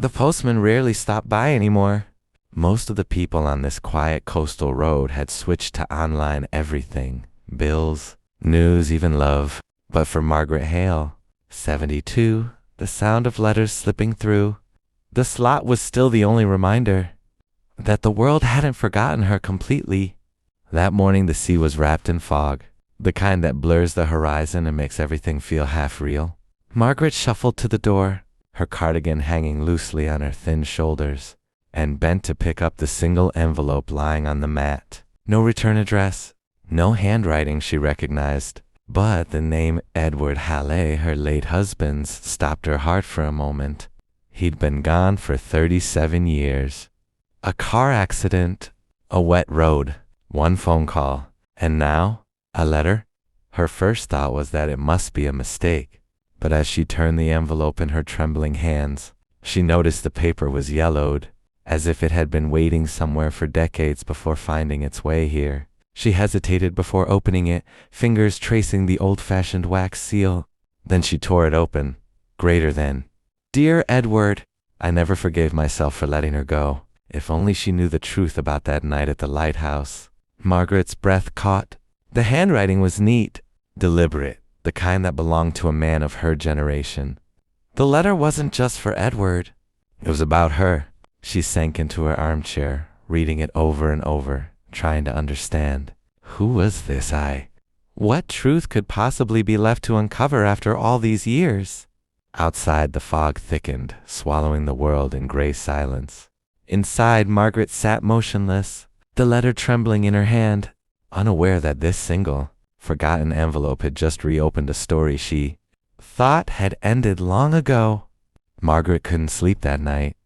The postman rarely stopped by anymore. Most of the people on this quiet coastal road had switched to online everything. Bills, news, even love. But for Margaret Hale, 72, the sound of letters slipping through, the slot was still the only reminder that the world hadn't forgotten her completely. That morning the sea was wrapped in fog, the kind that blurs the horizon and makes everything feel half real. Margaret shuffled to the door, her cardigan hanging loosely on her thin shoulders, and bent to pick up the single envelope lying on the mat. No return address, no handwriting she recognized, but the name Edward Hale, her late husband's, stopped her heart for a moment. He'd been gone for 37 years. A car accident, a wet road, one phone call, and now, a letter? Her first thought was that it must be a mistake, but as she turned the envelope in her trembling hands, she noticed the paper was yellowed, as if it had been waiting somewhere for decades before finding its way here. She hesitated before opening it, fingers tracing the old-fashioned wax seal. Then she tore it open. Greater than. Dear Edward, I never forgave myself for letting her go. If only she knew the truth about that night at the lighthouse. Margaret's breath caught. The handwriting was neat, deliberate, the kind that belonged to a man of her generation. The letter wasn't just for Edward. It was about her. She sank into her armchair, reading it over and over, trying to understand. Who was this I? What truth could possibly be left to uncover after all these years? Outside, the fog thickened, swallowing the world in gray silence. Inside, Margaret sat motionless, the letter trembling in her hand, unaware that this single, forgotten envelope had just reopened a story she thought had ended long ago. Margaret couldn't sleep that night.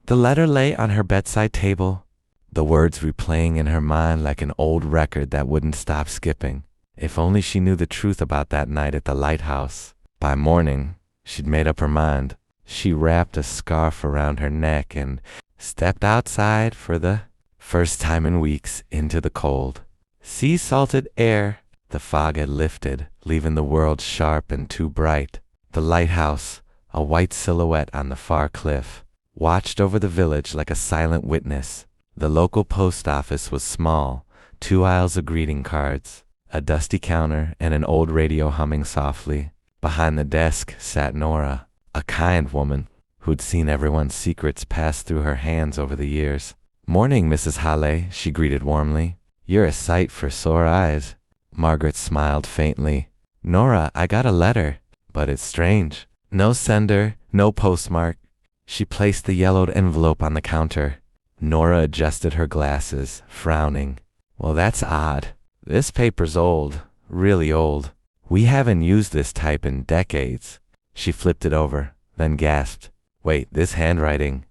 The letter lay on her bedside table, the words replaying in her mind like an old record that wouldn't stop skipping. If only she knew the truth about that night at the lighthouse. By morning, she'd made up her mind. She wrapped a scarf around her neck and stepped outside for the first time in weeks into the cold, sea-salted air. The fog had lifted, leaving the world sharp and too bright. The lighthouse, a white silhouette on the far cliff, watched over the village like a silent witness. The local post office was small, 2 aisles of greeting cards, a dusty counter, and an old radio humming softly. Behind the desk sat Nora, a kind woman who'd seen everyone's secrets pass through her hands over the years. Morning, Mrs. Hale, she greeted warmly. You're a sight for sore eyes. Margaret smiled faintly. Nora, I got a letter, but it's strange. No sender, no postmark. She placed the yellowed envelope on the counter. Nora adjusted her glasses, frowning. Well, that's odd. This paper's old, really old. We haven't used this type in decades. She flipped it over, then gasped. Wait, this handwriting.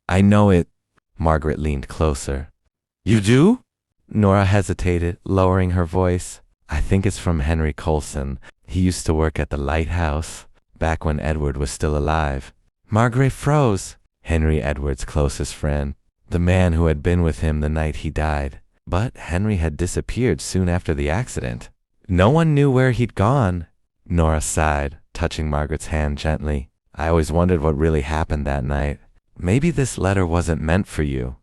I know it. Margaret leaned closer. You do? Nora hesitated, lowering her voice. I think it's from Henry Colson. He used to work at the Lighthouse, back when Edward was still alive. Margaret froze. Henry, Edward's closest friend. The man who had been with him the night he died. But Henry had disappeared soon after the accident. No one knew where he'd gone. Nora sighed, touching Margaret's hand gently. I always wondered what really happened that night. Maybe this letter wasn't meant for you,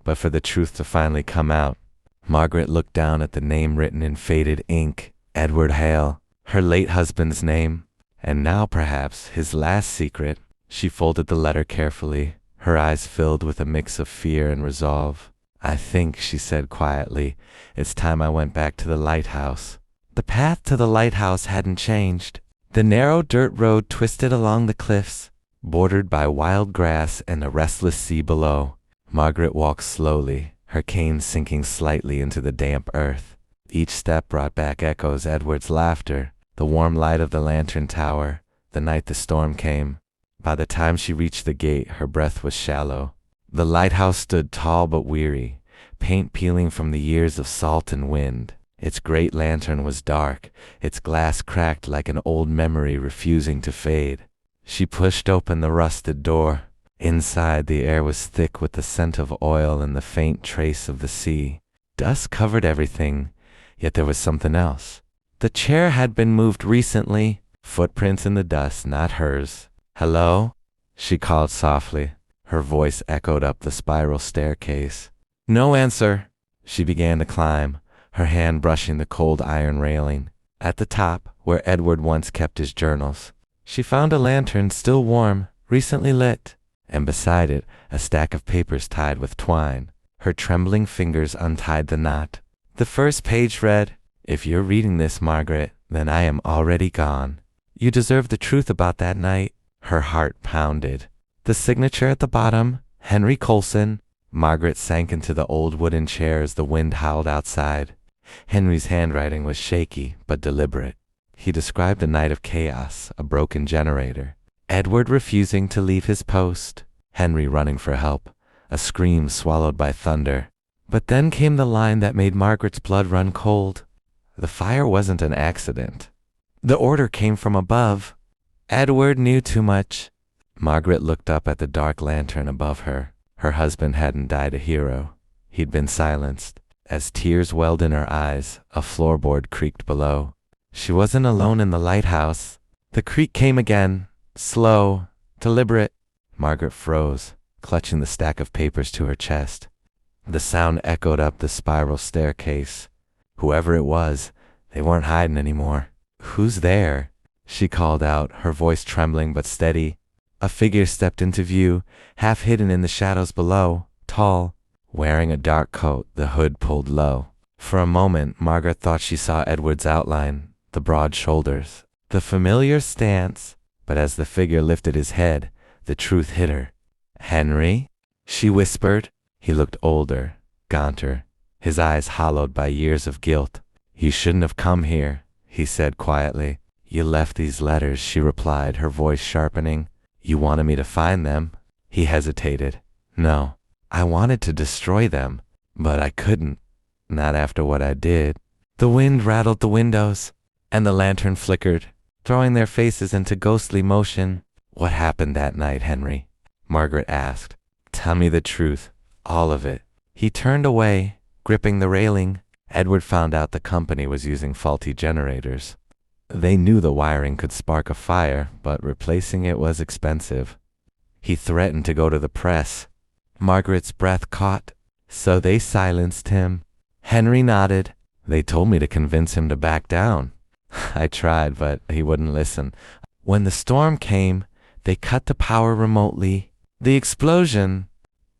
but for the truth to finally come out. Margaret looked down at the name written in faded ink, Edward Hale, her late husband's name, and now perhaps his last secret. She folded the letter carefully, her eyes filled with a mix of fear and resolve. I think, she said quietly, it's time I went back to the lighthouse. The path to the lighthouse hadn't changed. The narrow dirt road twisted along the cliffs, bordered by wild grass and a restless sea below. Margaret walked slowly, her cane sinking slightly into the damp earth. Each step brought back echoes Edward's laughter, the warm light of the lantern tower, the night the storm came. By the time she reached the gate, her breath was shallow. The lighthouse stood tall but weary, paint peeling from the years of salt and wind. Its great lantern was dark, its glass cracked like an old memory refusing to fade. She pushed open the rusted door. Inside, the air was thick with the scent of oil and the faint trace of the sea. Dust covered everything, yet there was something else. The chair had been moved recently, footprints in the dust, not hers. Hello? She called softly. Her voice echoed up the spiral staircase. No answer. She began to climb, her hand brushing the cold iron railing. At the top, where Edward once kept his journals, she found a lantern still warm, recently lit, and beside it, a stack of papers tied with twine. Her trembling fingers untied the knot. The first page read, "If you're reading this, Margaret, then I am already gone. You deserve the truth about that night." Her heart pounded. The signature at the bottom, Henry Colson. Margaret sank into the old wooden chair as the wind howled outside. Henry's handwriting was shaky but deliberate. He described a night of chaos, a broken generator, Edward refusing to leave his post, Henry running for help, a scream swallowed by thunder. But then came the line that made Margaret's blood run cold. The fire wasn't an accident. The order came from above. Edward knew too much. Margaret looked up at the dark lantern above her. Her husband hadn't died a hero. He'd been silenced. As tears welled in her eyes, a floorboard creaked below. She wasn't alone in the lighthouse. The creak came again, slow, deliberate. Margaret froze, clutching the stack of papers to her chest. The sound echoed up the spiral staircase. Whoever it was, they weren't hiding anymore. "Who's there?" she called out, her voice trembling but steady. A figure stepped into view, half hidden in the shadows below, tall, wearing a dark coat, the hood pulled low. For a moment, Margaret thought she saw Edward's outline, the broad shoulders, the familiar stance, but as the figure lifted his head, the truth hit her. "Henry?" she whispered. He looked older, gaunter, his eyes hollowed by years of guilt. "You shouldn't have come here," he said quietly. "You left these letters," she replied, her voice sharpening. "You wanted me to find them." He hesitated. "No, I wanted to destroy them, but I couldn't. Not after what I did." The wind rattled the windows, and the lantern flickered, throwing their faces into ghostly motion. "What happened that night, Henry?" Margaret asked. "Tell me the truth, all of it." He turned away, gripping the railing. Edward found out the company was using faulty generators. They knew the wiring could spark a fire, but replacing it was expensive. He threatened to go to the press. Margaret's breath caught. "So they silenced him." Henry nodded. "They told me to convince him to back down." "I tried, but he wouldn't listen. When the storm came, they cut the power remotely. The explosion,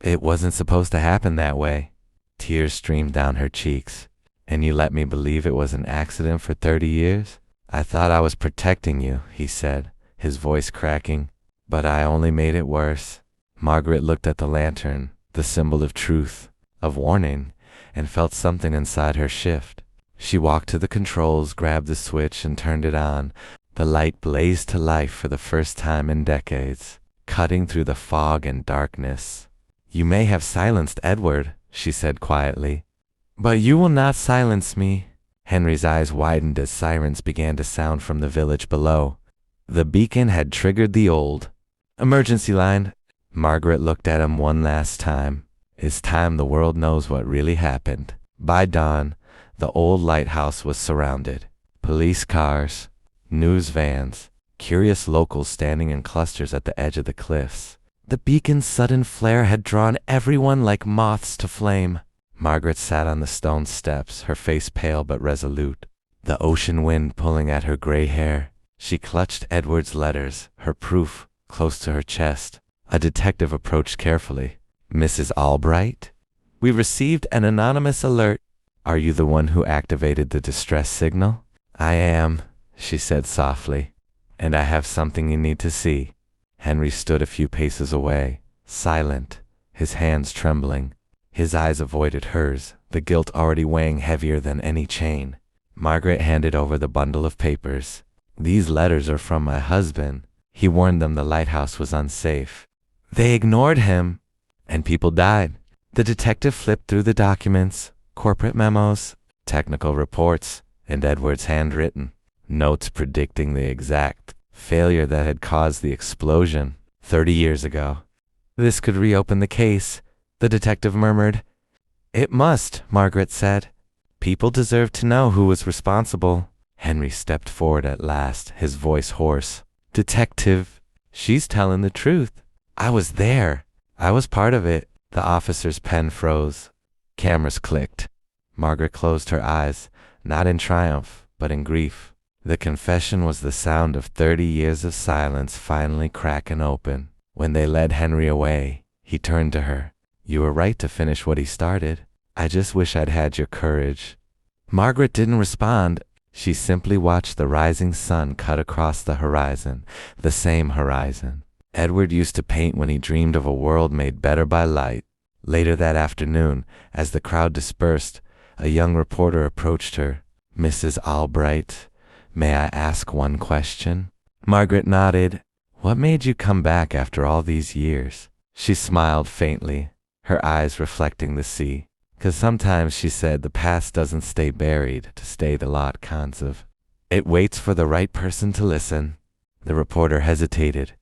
it wasn't supposed to happen that way." Tears streamed down her cheeks. "And you let me believe it was an accident for 30 years? I thought I was protecting you," he said, his voice cracking. "But I only made it worse." Margaret looked at the lantern, the symbol of truth, of warning, and felt something inside her shift. She walked to the controls, grabbed the switch, and turned it on. The light blazed to life for the first time in decades, cutting through the fog and darkness. "You may have silenced Edward," she said quietly, "but you will not silence me." Henry's eyes widened as sirens began to sound from the village below. The beacon had triggered the old emergency line. Margaret looked at him one last time. It's time the world knows what really happened. By dawn, the old lighthouse was surrounded. Police cars, news vans, curious locals standing in clusters at the edge of the cliffs. The beacon's sudden flare had drawn everyone like moths to flame. Margaret sat on the stone steps, her face pale but resolute, the ocean wind pulling at her gray hair. She clutched Edward's letters, her proof, close to her chest. A detective approached carefully. "Mrs. Albright? We received an anonymous alert. Are you the one who activated the distress signal?" "I am," she said softly, "and I have something you need to see." Henry stood a few paces away, silent, his hands trembling. His eyes avoided hers, the guilt already weighing heavier than any chain. Margaret handed over the bundle of papers. "These letters are from my husband. He warned them the lighthouse was unsafe. They ignored him, and people died." The detective flipped through the documents, corporate memos, technical reports, and Edward's handwritten notes predicting the exact failure that had caused the explosion 30 years ago. "This could reopen the case," the detective murmured. "It must," Margaret said. "People deserve to know who was responsible." Henry stepped forward at last, his voice hoarse. "Detective, she's telling the truth. I was there. I was part of it. The officer's pen froze. Cameras clicked. Margaret closed her eyes, not in triumph, but in grief. The confession was the sound of 30 years of silence finally cracking open. When they led Henry away, he turned to her. You were right to finish what he started. I just wish I'd had your courage. Margaret didn't respond. She simply watched the rising sun cut across the horizon, the same horizon Edward used to paint when he dreamed of a world made better by light. Later that afternoon, as the crowd dispersed, a young reporter approached her. Mrs. Albright, may I ask one question? Margaret nodded. What made you come back after all these years? She smiled faintly, her eyes reflecting the sea. 'Cause sometimes, she said, the past doesn't stay buried to stay the lot kinds of. It waits for the right person to listen. The reporter hesitated.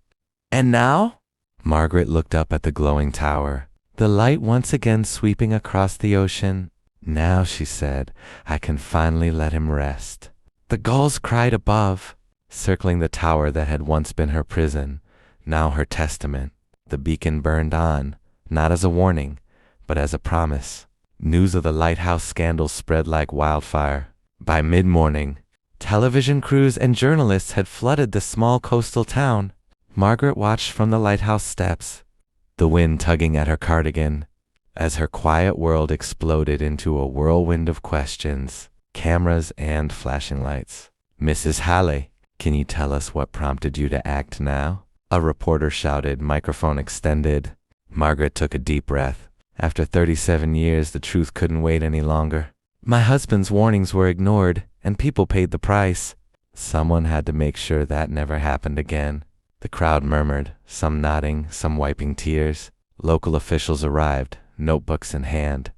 And now? Margaret looked up at the glowing tower, the light once again sweeping across the ocean. Now, she said, I can finally let him rest. The gulls cried above, circling the tower that had once been her prison, now her testament. The beacon burned on, not as a warning, but as a promise. News of the Lighthouse scandal spread like wildfire. By mid-morning, television crews and journalists had flooded the small coastal town. Margaret watched from the lighthouse steps, the wind tugging at her cardigan, as her quiet world exploded into a whirlwind of questions, cameras and flashing lights. Mrs. Halley, can you tell us what prompted you to act now? A reporter shouted, microphone extended. Margaret took a deep breath. After 37 years, the truth couldn't wait any longer. My husband's warnings were ignored, and people paid the price. Someone had to make sure that never happened again. The crowd murmured, some nodding, some wiping tears. Local officials arrived, notebooks in hand.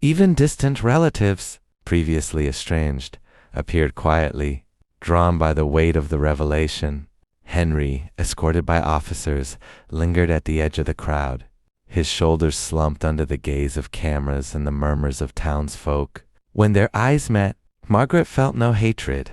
Even distant relatives, previously estranged, appeared quietly, drawn by the weight of the revelation. Henry, escorted by officers, lingered at the edge of the crowd. His shoulders slumped under the gaze of cameras and the murmurs of townsfolk. When their eyes met, Margaret felt no hatred,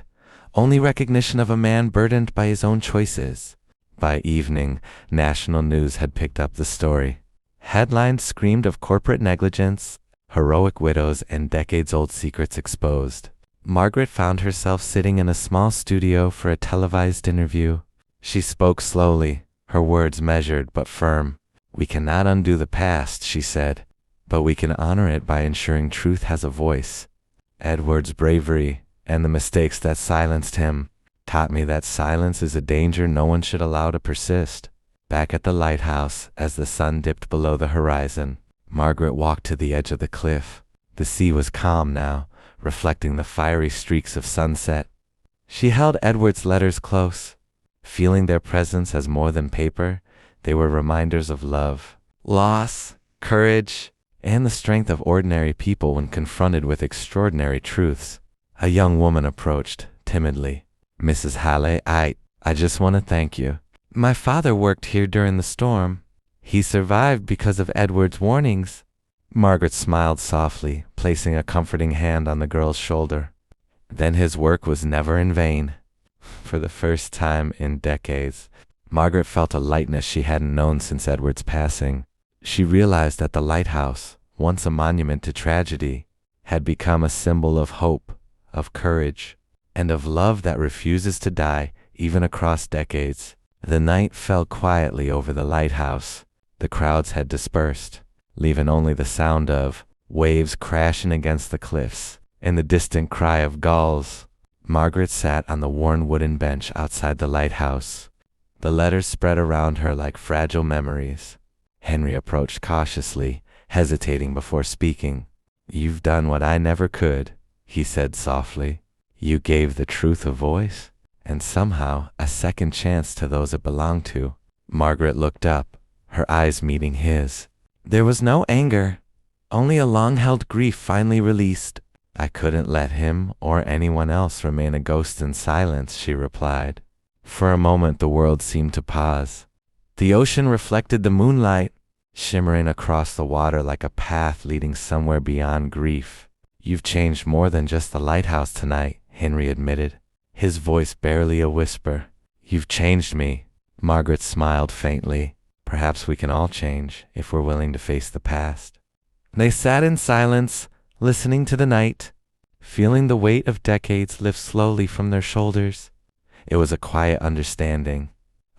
only recognition of a man burdened by his own choices. By evening, national news had picked up the story. Headlines screamed of corporate negligence, heroic widows, and decades-old secrets exposed. Margaret found herself sitting in a small studio for a televised interview. She spoke slowly, her words measured but firm. We cannot undo the past, she said, but we can honor it by ensuring truth has a voice. Edward's bravery and the mistakes that silenced him taught me that silence is a danger no one should allow to persist. Back at the lighthouse, as the sun dipped below the horizon, Margaret walked to the edge of the cliff. The sea was calm now, reflecting the fiery streaks of sunset. She held Edward's letters close, feeling their presence as more than paper. They were reminders of love, loss, courage, and the strength of ordinary people when confronted with extraordinary truths. A young woman approached, timidly. Mrs. Halley, I just want to thank you. My father worked here during the storm. He survived because of Edward's warnings. Margaret smiled softly, placing a comforting hand on the girl's shoulder. Then his work was never in vain. For the first time in decades, Margaret felt a lightness she hadn't known since Edward's passing. She realized that the lighthouse, once a monument to tragedy, had become a symbol of hope, of courage, and of love that refuses to die, even across decades. The night fell quietly over the lighthouse. The crowds had dispersed, leaving only the sound of waves crashing against the cliffs and the distant cry of gulls. Margaret sat on the worn wooden bench outside the lighthouse. The letters spread around her like fragile memories. Henry approached cautiously, hesitating before speaking. You've done what I never could, he said softly. You gave the truth a voice, and somehow a second chance to those it belonged to. Margaret looked up, her eyes meeting his. There was no anger, only a long-held grief finally released. I couldn't let him or anyone else remain a ghost in silence, she replied. For a moment the world seemed to pause. The ocean reflected the moonlight, shimmering across the water like a path leading somewhere beyond grief. You've changed more than just the lighthouse tonight, Henry admitted, his voice barely a whisper. You've changed me. Margaret smiled faintly. Perhaps we can all change if we're willing to face the past. They sat in silence, listening to the night, feeling the weight of decades lift slowly from their shoulders. It was a quiet understanding,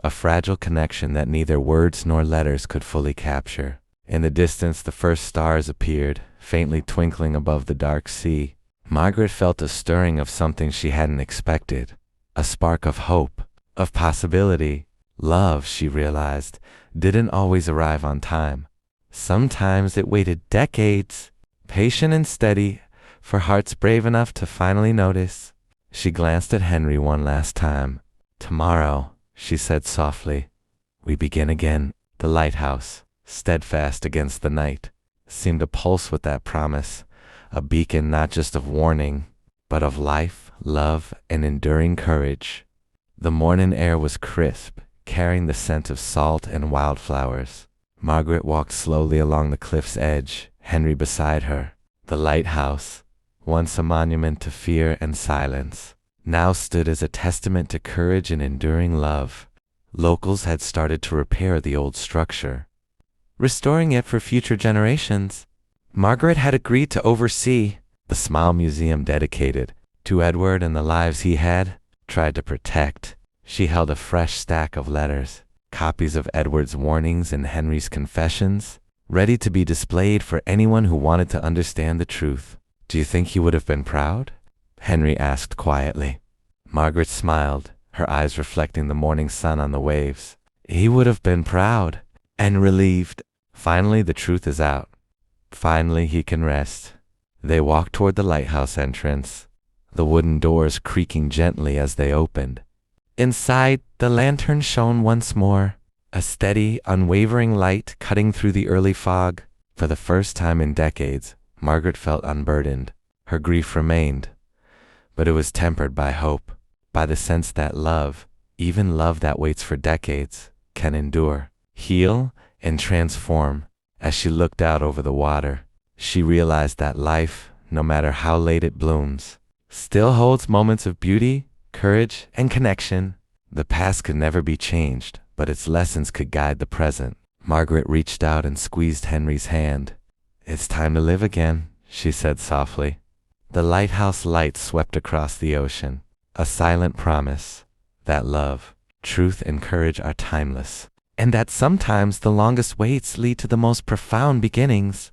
a fragile connection that neither words nor letters could fully capture. In the distance, the first stars appeared, faintly twinkling above the dark sea. Margaret felt a stirring of something she hadn't expected, a spark of hope, of possibility. Love, she realized, didn't always arrive on time. Sometimes it waited decades, patient and steady, for hearts brave enough to finally notice. She glanced at Henry one last time. "Tomorrow," she said softly, "we begin again." The lighthouse, steadfast against the night, seemed to pulse with that promise, a beacon not just of warning, but of life, love, and enduring courage. The morning air was crisp, carrying the scent of salt and wildflowers. Margaret walked slowly along the cliff's edge, Henry beside her. The lighthouse, once a monument to fear and silence, now stood as a testament to courage and enduring love. Locals had started to repair the old structure, restoring it for future generations. Margaret had agreed to oversee the small museum dedicated to Edward and the lives he had tried to protect. She held a fresh stack of letters, copies of Edward's warnings and Henry's confessions, ready to be displayed for anyone who wanted to understand the truth. "Do you think he would have been proud?" Henry asked quietly. Margaret smiled, her eyes reflecting the morning sun on the waves. "He would have been proud and relieved. Finally, the truth is out. Finally, he can rest." They walked toward the lighthouse entrance, the wooden doors creaking gently as they opened. Inside, the lantern shone once more, a steady, unwavering light cutting through the early fog. For the first time in decades, Margaret felt unburdened. Her grief remained, but it was tempered by hope, by the sense that love, even love that waits for decades, can endure, heal, and transform. As she looked out over the water, she realized that life, no matter how late it blooms, still holds moments of beauty, courage, and connection. The past could never be changed, but its lessons could guide the present. Margaret reached out and squeezed Henry's hand. "It's time to live again," she said softly. The lighthouse light swept across the ocean, a silent promise that love, truth, and courage are timeless, and that sometimes the longest waits lead to the most profound beginnings.